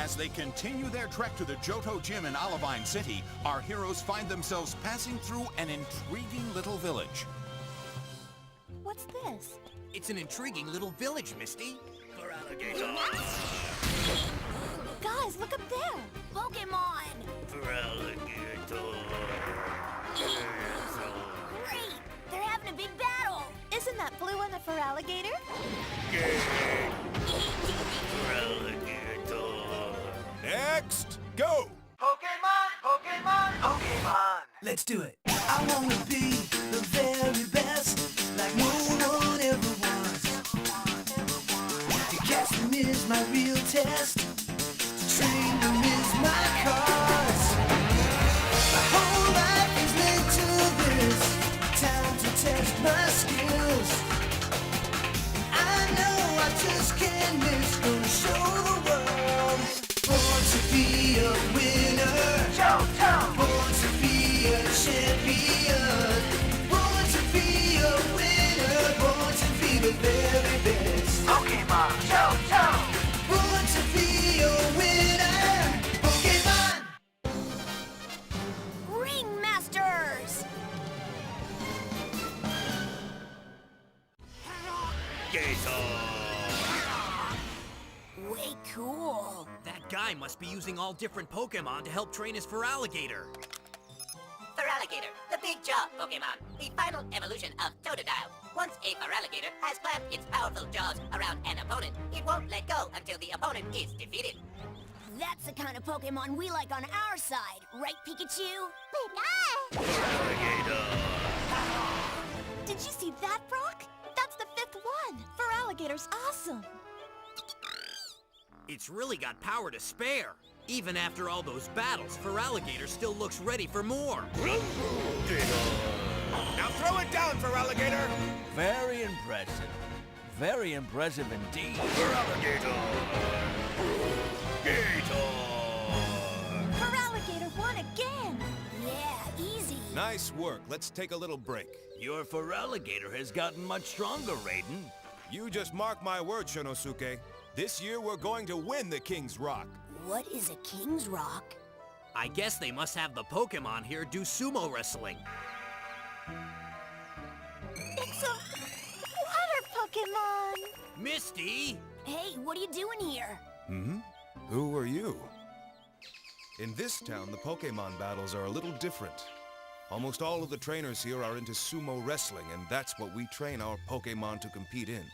As they continue their trek to the Johto Gym in Olivine City, our heroes find themselves passing through an intriguing little village. What's this? It's an intriguing little village, Misty. For alligator. Guys, look up there! Pokémon! For alligator. Great! They're having a big battle! Isn't that blue one the Feraligatr? For alligator. Next, go! Pokémon, Pokémon, Pokémon. Let's do it. I wanna be the very best, like no one ever was. To catch them is my real test. To train them is my cause. My whole life is linked to this. Time to test my skills. I know I just can't miss. Gonna show the world. Born to be a winner. Johto. Born to be a champion. Born to be a winner. Born to be the very best. Pokémon, Johto. Born to be a winner. Pokémon. Ringmasters! Way cool! That guy must be using all different Pokemon to help train his Feraligatr. Feraligatr, the big jaw Pokemon, the final evolution of Totodile. Once a Feraligatr has clamped its powerful jaws around an opponent, it won't let go until the opponent is defeated. That's the kind of Pokemon we like on our side, right, Pikachu? Did you see that, Brock? That's the 5th one! Feraligatr's awesome! It's really got power to spare. Even after all those battles, Feraligatr still looks ready for more. Now throw it down, Feraligatr! Very impressive. Very impressive indeed. Feraligatr won again! Yeah, easy! Nice work. Let's take a little break. Your Feraligatr has gotten much stronger, Raiden. You just mark my word, Shinosuke. This year we're going to win the King's Rock. What is a King's Rock? I guess they must have the Pokemon here do sumo wrestling. It's a water Pokemon! Misty! Hey, what are you doing here? Who are you? In this town, the Pokemon battles are a little different. Almost all of the trainers here are into sumo wrestling, and that's what we train our Pokemon to compete in.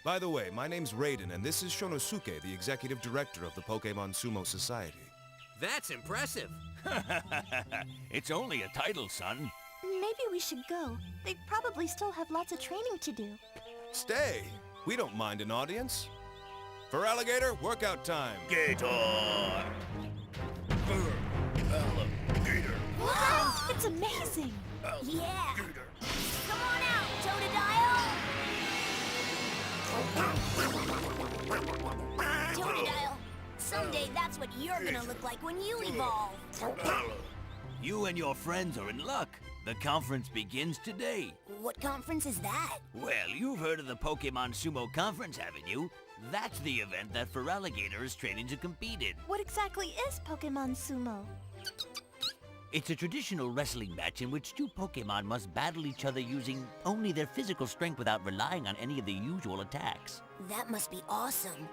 By the way, my name's Raiden, and this is Shinosuke, the executive director of the Pokémon Sumo Society. That's impressive. It's only a title, son. Maybe we should go. They probably still have lots of training to do. Stay! We don't mind an audience. Feraligatr, workout time! Wow, it's amazing! Yeah! Come on out, Totodile! Totodile, someday that's what you're gonna look like when you evolve. You and your friends are in luck. The conference begins today. What conference is that? Well, you've heard of the Pokemon Sumo Conference, haven't you? That's the event that Feraligatr is training to compete in. What exactly is Pokémon Sumo? It's a traditional wrestling match in which two Pokemon must battle each other using only their physical strength without relying on any of the usual attacks. That must be awesome.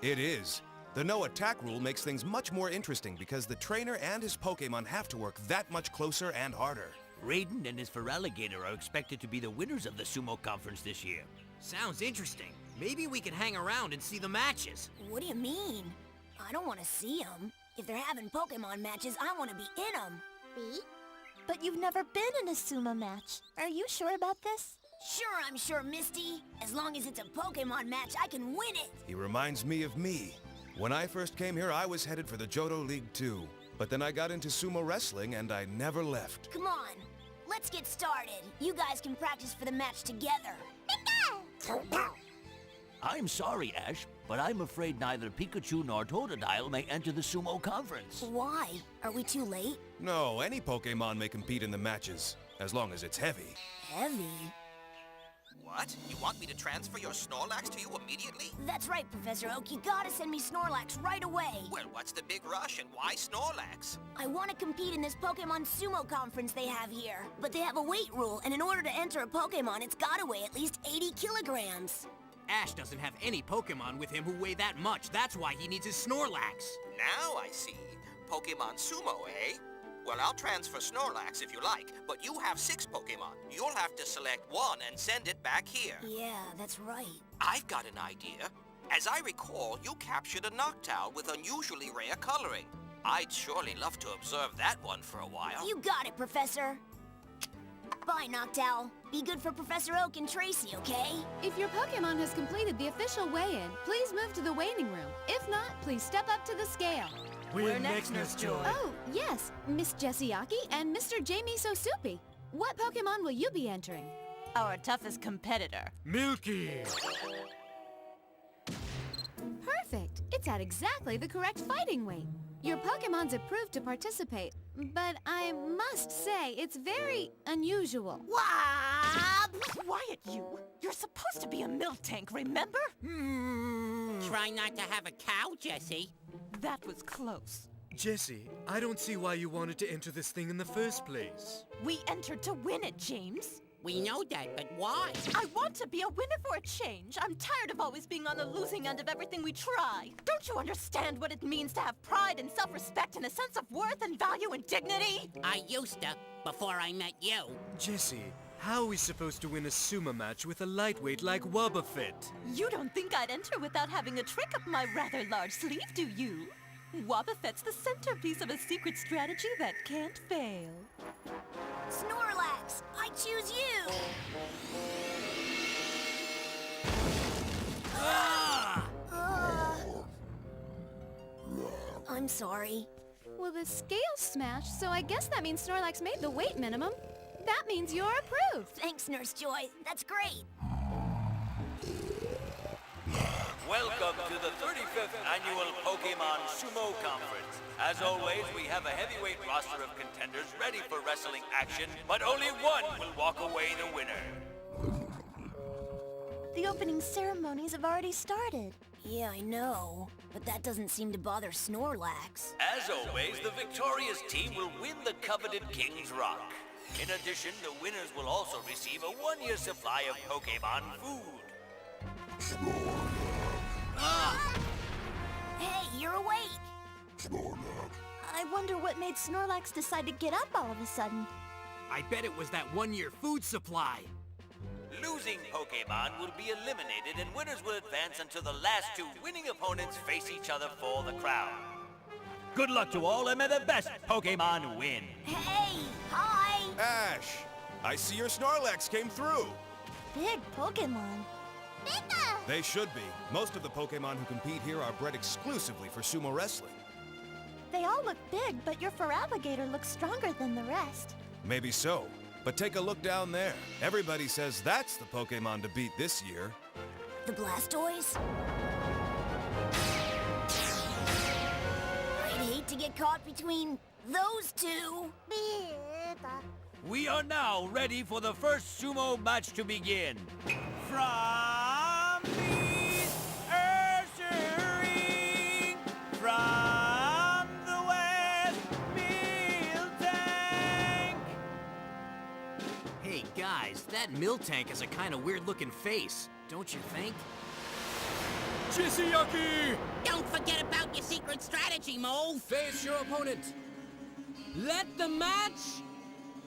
It is. The no attack rule makes things much more interesting because the trainer and his Pokemon have to work that much closer and harder. Raiden and his Feraligatr are expected to be the winners of the Sumo Conference this year. Sounds interesting. Maybe we can hang around and see the matches. What do you mean? I don't want to see them. If they're having Pokemon matches, I want to be in them. Me? But you've never been in a sumo match. Are you sure about this? Sure, I'm sure, Misty. As long as it's a Pokemon match, I can win it. He reminds me of me. When I first came here, I was headed for the Johto League too. But then I got into sumo wrestling and I never left. Come on, let's get started. You guys can practice for the match together. I'm sorry, Ash, but I'm afraid neither Pikachu nor Totodile may enter the Sumo Conference. Why? Are we too late? No, any Pokemon may compete in the matches, as long as it's heavy. Heavy? What? You want me to transfer your Snorlax to you immediately? That's right, Professor Oak. You gotta send me Snorlax right away. Well, what's the big rush and why Snorlax? I want to compete in this Pokémon Sumo conference they have here. But they have a weight rule, and in order to enter a Pokémon, it's gotta weigh at least 80 kilograms. Ash doesn't have any Pokemon with him who weigh that much. That's why he needs his Snorlax. Now I see. Pokémon Sumo, eh? Well, I'll transfer Snorlax if you like, but you have 6 Pokemon. You'll have to select one and send it back here. Yeah, that's right. I've got an idea. As I recall, you captured a Noctowl with unusually rare coloring. I'd surely love to observe that one for a while. You got it, Professor. Bye, Noctowl. Be good for Professor Oak and Tracy, okay? If your Pokémon has completed the official weigh-in, please move to the waiting room. If not, please step up to the scale. We're next, Nurse Joy. Oh, yes, Miss Jessiaki and Mr. Jamie Sosupi. What Pokémon will you be entering? Our toughest competitor. Milky! Perfect! It's at exactly the correct fighting weight. Your Pokémon's approved to participate, but I must say it's very unusual. Quiet, you! You're supposed to be a milk tank, remember? Try not to have a cow, Jessie. That was close. Jessie, I don't see why you wanted to enter this thing in the first place. We entered to win it, James. We know that, but why? I want to be a winner for a change. I'm tired of always being on the losing end of everything we try. Don't you understand what it means to have pride and self-respect and a sense of worth and value and dignity? I used to, before I met you. Jessie, how are we supposed to win a sumo match with a lightweight like Wobbuffet? You don't think I'd enter without having a trick up my rather large sleeve, do you? Wobbuffet's the centerpiece of a secret strategy that can't fail. Snorlax, I choose you! I'm sorry. Well, the scale smashed, so I guess that means Snorlax made the weight minimum. That means you're approved. Thanks, Nurse Joy. That's great. Welcome to the 35th Annual Pokémon Sumo Conference. As always, we have a heavyweight roster of contenders ready for wrestling action, but only one will walk away the winner. The opening ceremonies have already started. Yeah, I know. But that doesn't seem to bother Snorlax. As always, the victorious team will win the coveted King's Rock. In addition, the winners will also receive a 1-year supply of Pokémon food. Hey, you're awake! I wonder what made Snorlax decide to get up all of a sudden. I bet it was that 1-year food supply. Losing Pokémon will be eliminated and winners will advance until the last 2 winning opponents face each other for the crown. Good luck to all and may the best Pokémon win. Hey! Hi! Ash, I see your Snorlax came through. Big Pokémon. Pika! They should be. Most of the Pokémon who compete here are bred exclusively for sumo wrestling. They all look big, but your Feraligatr looks stronger than the rest. Maybe so. But take a look down there. Everybody says that's the Pokémon to beat this year. The Blastoise? I'd hate to get caught between those two. We are now ready for the first sumo match to begin. From the Ursaring, from the West Miltank. Hey guys, that Miltank has a kind of weird looking face, don't you think? Jessiaki! Don't forget about your secret strategy, Mo. Face your opponent. Let the match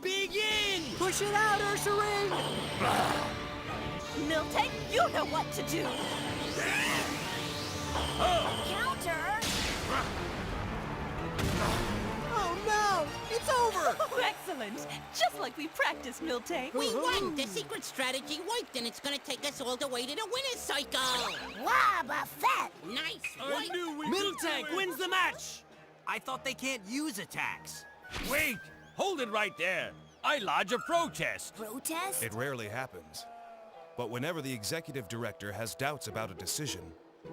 begin! Push it out, Ursaring! Miltank, you know what to do! Counter! Oh no! It's over! Oh, excellent! Just like we practiced, Miltank. We won! The secret strategy worked, and it's gonna take us all the way to the winner's cycle! Wobbuffet! Nice! I knew we Miltank wins the match! I thought they can't use attacks. Wait! Hold it right there! I lodge a protest! Protest? It rarely happens. But whenever the executive director has doubts about a decision,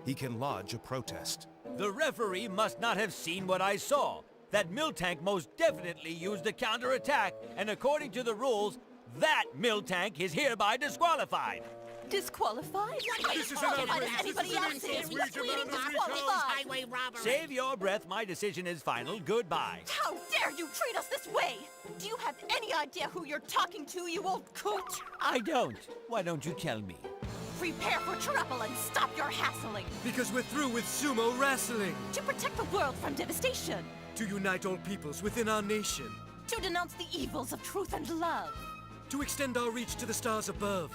he can lodge a protest. The referee must not have seen what I saw. That Miltank most definitely used a counterattack, and according to the rules, that Miltank is hereby disqualified. Disqualified? This is an outrage. Anybody else is completely disqualified. Save your breath. My decision is final. Goodbye. How dare you treat us this way? Do you have any idea who you're talking to, you old coot? I don't. Why don't you tell me? Prepare for trouble and stop your hassling. Because we're through with sumo wrestling. To protect the world from devastation. To unite all peoples within our nation. To denounce the evils of truth and love. To extend our reach to the stars above.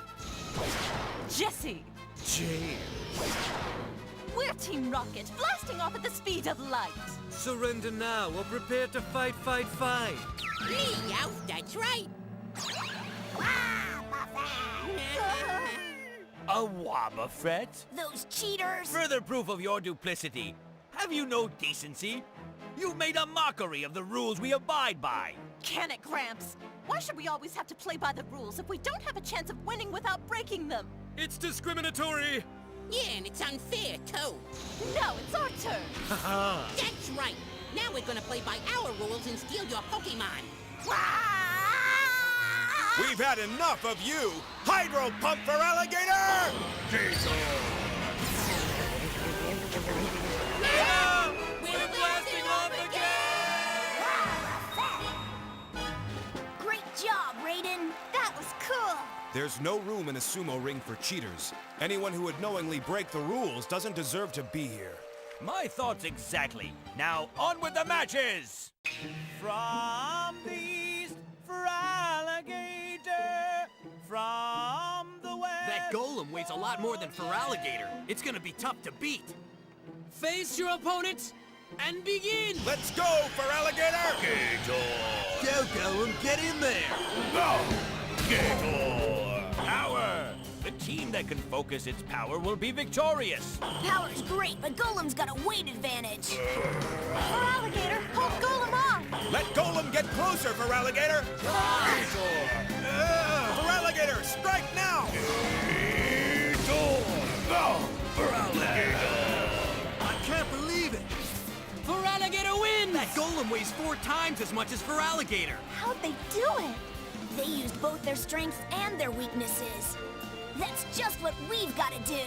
Jesse. Jane. We're Team Rocket, blasting off at the speed of light. Surrender now or prepare to fight, fight, fight. Yeah, that's right. A Wobbuffet? Those cheaters! Further proof of your duplicity. Have you no decency? You've made a mockery of the rules we abide by. Can it, Gramps? Why should we always have to play by the rules if we don't have a chance of winning without breaking them? It's discriminatory. Yeah, and it's unfair, too. No, it's our turn. Haha. That's right. Now we're gonna play by our rules and steal your Pokemon. We've had enough of you! Hydro Pump for Alligator! We're blasting off again! Great job, Raiden! That was cool! There's no room in a sumo ring for cheaters. Anyone who would knowingly break the rules doesn't deserve to be here. My thoughts exactly. Now, on with the matches! From the east, for alligator. From the west... That golem weighs a lot more than Feraligatr. It's gonna be tough to beat. Face your opponents and begin. Let's go, for Alligator! Go, golem, get in there! Power! The team that can focus its power will be victorious. Power's great, but Golem's got a weight advantage. For Alligator, hold Golem on! Let Golem get closer, for Alligator! For Alligator, strike now! I can't believe it! Feraligatr wins! That golem weighs 4 times as much as Feraligatr. How'd they do it? They used both their strengths and their weaknesses. That's just what we've got to do.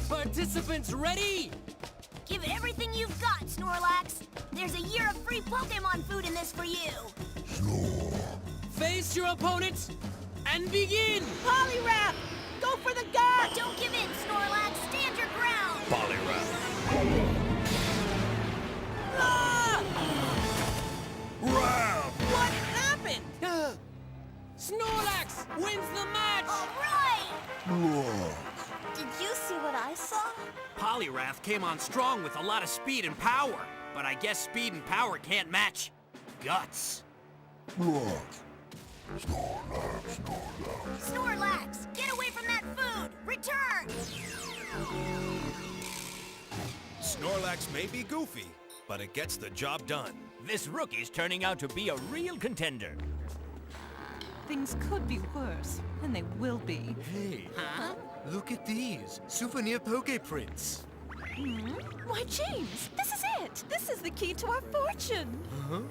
Participants ready? Give it everything you've got, Snorlax. There's a year of free Pokemon food in this for you. Face your opponents and begin! Poliwrath! Go for the guard! Don't give in, Snorlax. Stand your ground. Ah! What happened? Snorlax wins the match! All right! Did you see what I saw? Poliwrath came on strong with a lot of speed and power. But I guess speed and power can't match guts. Snorlax, get away from that food! Return! Snorlax may be goofy, but it gets the job done. This rookie's turning out to be a real contender. Things could be worse, and they will be. Hey, look at these souvenir Poképrints. Why, James, this is it! This is the key to our fortune!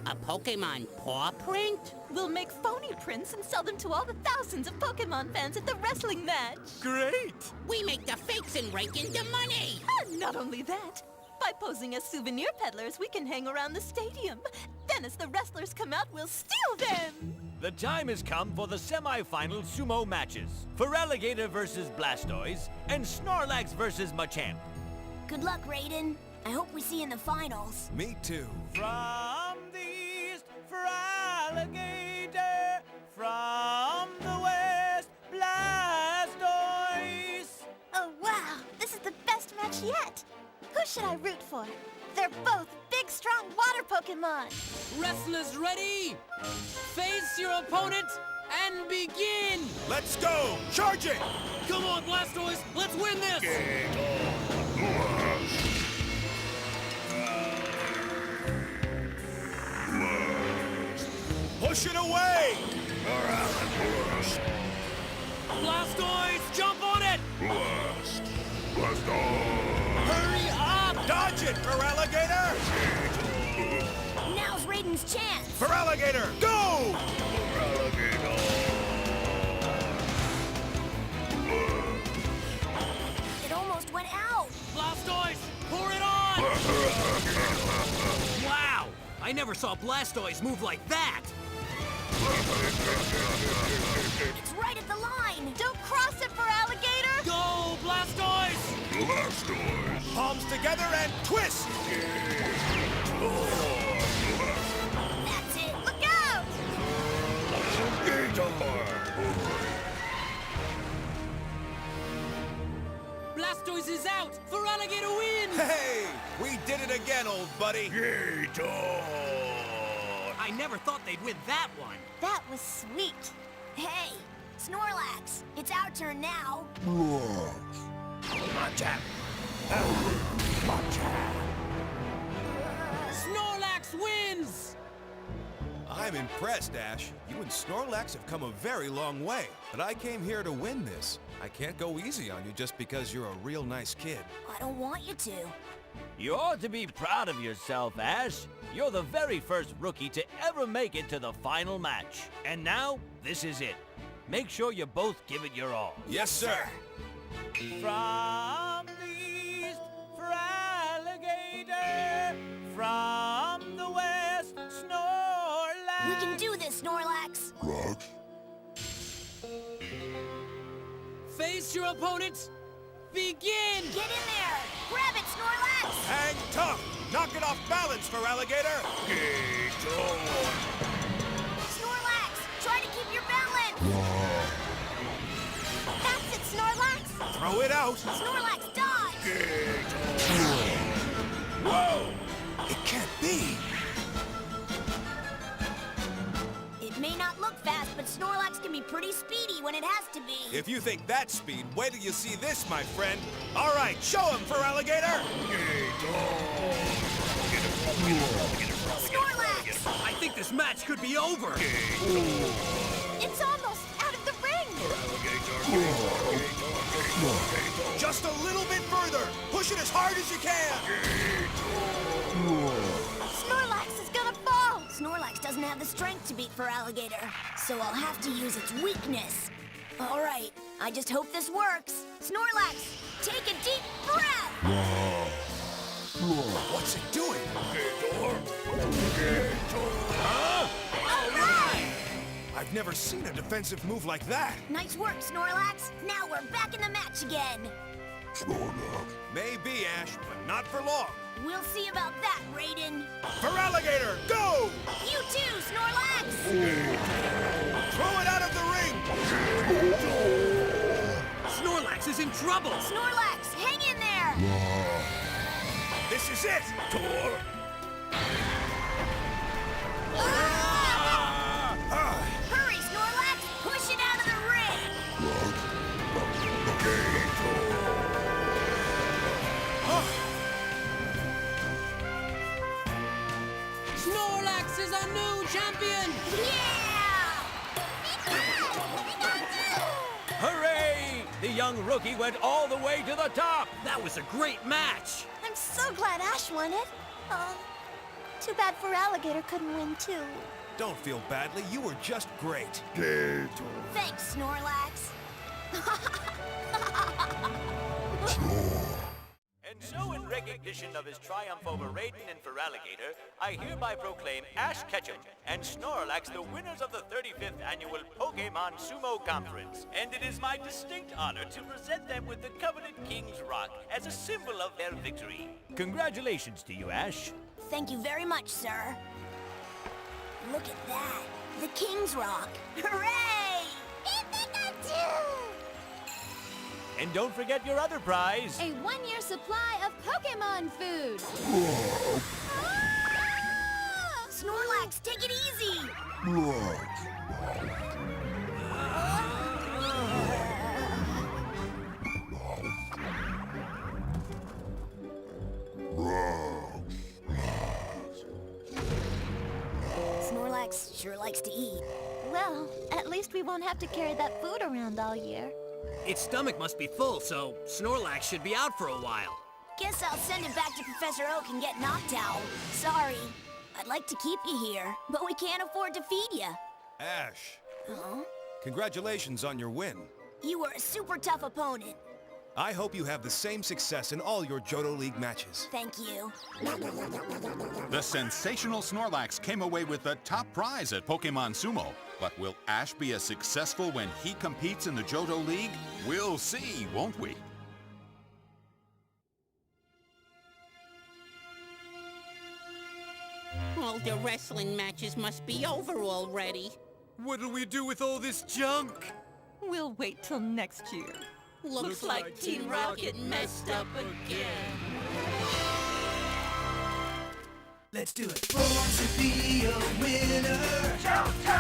A Pokemon paw print? We'll make phony prints and sell them to all the thousands of Pokemon fans at the wrestling match! Great! We make the fakes and rake in the money! And not only that, by posing as souvenir peddlers, we can hang around the stadium. Then as the wrestlers come out, we'll steal them! The time has come for the semi-final sumo matches. Feraligatr versus Blastoise, and Snorlax versus Machamp. Good luck, Raiden. I hope we see you in the finals. Me too. From the east, Feraligatr. From the west, Blastoise. Oh, wow! This is the best match yet! Who should I root for? They're both big, strong water Pokemon! Wrestlers ready? Face your opponent and begin! Let's go! Charge it! Come on, Blastoise! Let's win this! Push it away! Blastoise, jump on it! Hurry up! Dodge it! it, Feraligatr! Now's Raiden's chance. Feraligatr, go! It almost went out. Blastoise, pour it on! Wow! I never saw Blastoise move like that! It's right at the line. Don't cross it, Feraligatr! Go, Blastoise! Blastoise! Palms together and twist! That's it. Look out! Blastoise is out! Feraligatr wins! Hey! We did it again, old buddy! I never thought they'd win that one. That was sweet. Hey, Snorlax, it's our turn now. Snorlax wins! I'm impressed, Ash. You and Snorlax have come a very long way. But I came here to win this. I can't go easy on you just because you're a real nice kid. I don't want you to. You ought to be proud of yourself, Ash. You're the very first rookie to ever make it to the final match. And now, this is it. Make sure you both give it your all. Yes, sir. From the east, Feraligatr. From the west, Snorlax. We can do this, Snorlax. Face your opponents. Begin! Get in there. Grab it, Snorlax. Hang tough. Knock it off balance, Feraligatr. Snorlax, try to keep your balance. That's it, Snorlax. Throw it out. Snorlax, dodge. Whoa! It can't be. It may not look fast, but Snorlax can be pretty speedy when it has to be. If you think that's speed, wait till you see this, my friend. All right, show him, Feraligatr. Snorlax! I think this match could be over. It's almost out of the ring! Just a little bit further. Push it as hard as you can. Snorlax is gonna fall! Snorlax doesn't have the strength to beat Feraligatr, so I'll have to use its weakness. All right, I just hope this works. Snorlax, take a deep breath! What's it doing? All right! I've never seen a defensive move like that. Nice work, Snorlax. Now we're back in the match again. Maybe, Ash, but not for long. We'll see about that, Raiden. Feraligatr, go! You too, Snorlax! Throw it out of the ring! Snorlax is in trouble! Snorlax, hang in there! This is it! Hurry, Snorlax! Push it out of the ring! Snorlax is our new champion! Yeah! Hooray! The young rookie went all the way to the top. That was a great match! I'm so glad Ash won it. Too bad Feraligatr couldn't win too. Don't feel badly. You were just great. Thanks, Snorlax. And so, in recognition of his triumph over Raiden and Feraligatr, I hereby proclaim Ash Ketchum and Snorlax the winners of the 35th annual Pokémon Sumo Conference. And it is my distinct honor to present them with the coveted King's Rock as a symbol of their victory. Congratulations to you, Ash. Thank you very much, sir. Look at that. The King's Rock. Hooray! And don't forget your other prize. A one-year supply of Pokémon food. Snorlax, take it easy. Snorlax sure likes to eat. Well, at least we won't have to carry that food around all year. Its stomach must be full, so Snorlax should be out for a while. Guess I'll send it back to Professor Oak and get knocked out. Sorry. I'd like to keep you here, but we can't afford to feed you. Ash, Huh? congratulations on your win. You were a super tough opponent. I hope you have the same success in all your Johto League matches. Thank you. The sensational Snorlax came away with the top prize at Pokémon Sumo. But will Ash be as successful when he competes in the Johto League? We'll see, won't we? All the wrestling matches must be over already. What'll we do with all this junk? We'll wait till next year. Looks like Team Rocket messed up again. Let's do it. Born to be a winner. Johto!